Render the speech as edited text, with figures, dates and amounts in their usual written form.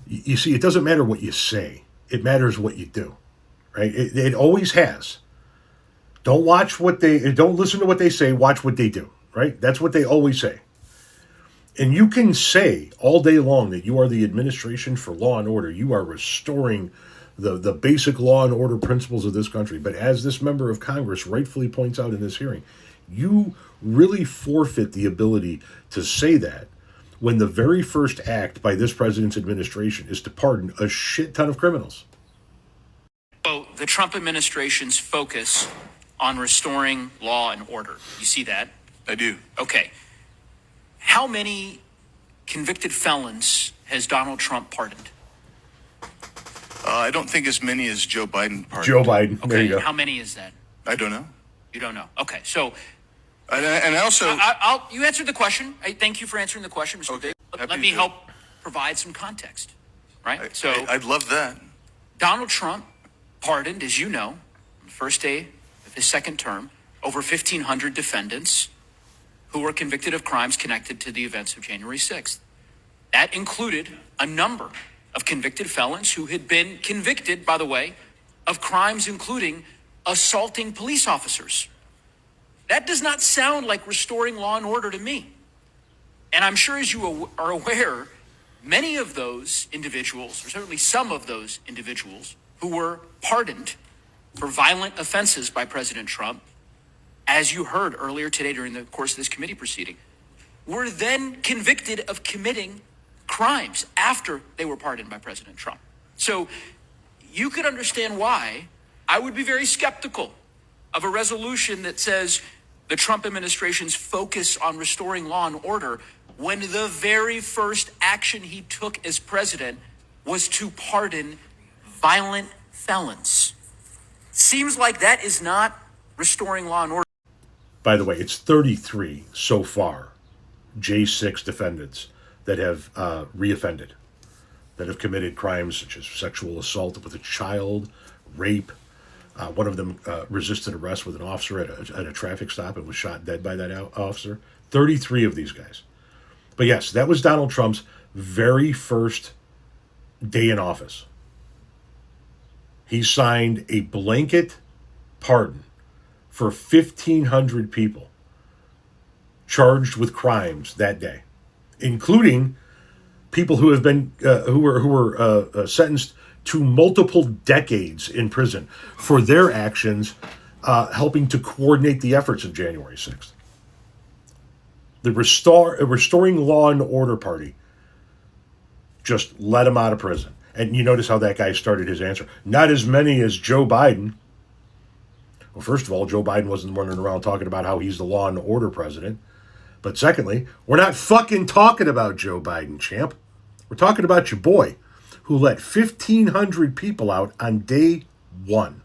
You see, it doesn't matter what you say. It matters what you do, right? It always has. Don't listen to what they say, watch what they do, right? That's what they always say. And you can say all day long that you are the administration for law and order. You are restoring the basic law and order principles of this country. But as this member of Congress rightfully points out in this hearing, you really forfeit the ability to say that when the very first act by this president's administration is to pardon a shit ton of criminals. So the Trump administration's focus on restoring law and order, you see that? I do. Okay. How many convicted felons has Donald Trump pardoned? I don't think as many as Joe Biden pardoned. Joe Biden. Okay. There you go. How many is that? I don't know. You don't know. Okay. So, And also, you answered the question. Thank you for answering the question, Mr. Okay. Davis. Let me help provide some context. Right. I'd love that. Donald Trump pardoned, as you know, on the first day of his second term, over 1,500 defendants who were convicted of crimes connected to the events of January 6th. That included a number of convicted felons who had been convicted, by the way, of crimes including assaulting police officers. That does not sound like restoring law and order to me. And I'm sure, as you are aware, many of those individuals, or certainly some of those individuals who were pardoned for violent offenses by President Trump, as you heard earlier today during the course of this committee proceeding, were then convicted of committing crimes after they were pardoned by President Trump. So you could understand why I would be very skeptical of a resolution that says the Trump administration's focus on restoring law and order when the very first action he took as president was to pardon violent felons. Seems like that is not restoring law and order. By the way, it's 33 so far, J6 defendants that have reoffended, that have committed crimes such as sexual assault with a child, rape. One of them resisted arrest with an officer at a traffic stop and was shot dead by that officer. 33 of these guys. But yes, that was Donald Trump's very first day in office. He signed a blanket pardon for 1,500 people charged with crimes that day, including people who have been who were sentenced to multiple decades in prison for their actions, helping to coordinate the efforts of January 6th. The Restoring Law and Order Party just let him out of prison. And you notice how that guy started his answer. Not as many as Joe Biden. Well, first of all, Joe Biden wasn't running around talking about how he's the law and order president. But secondly, we're not fucking talking about Joe Biden, champ. We're talking about your boy, who let 1,500 people out on day one.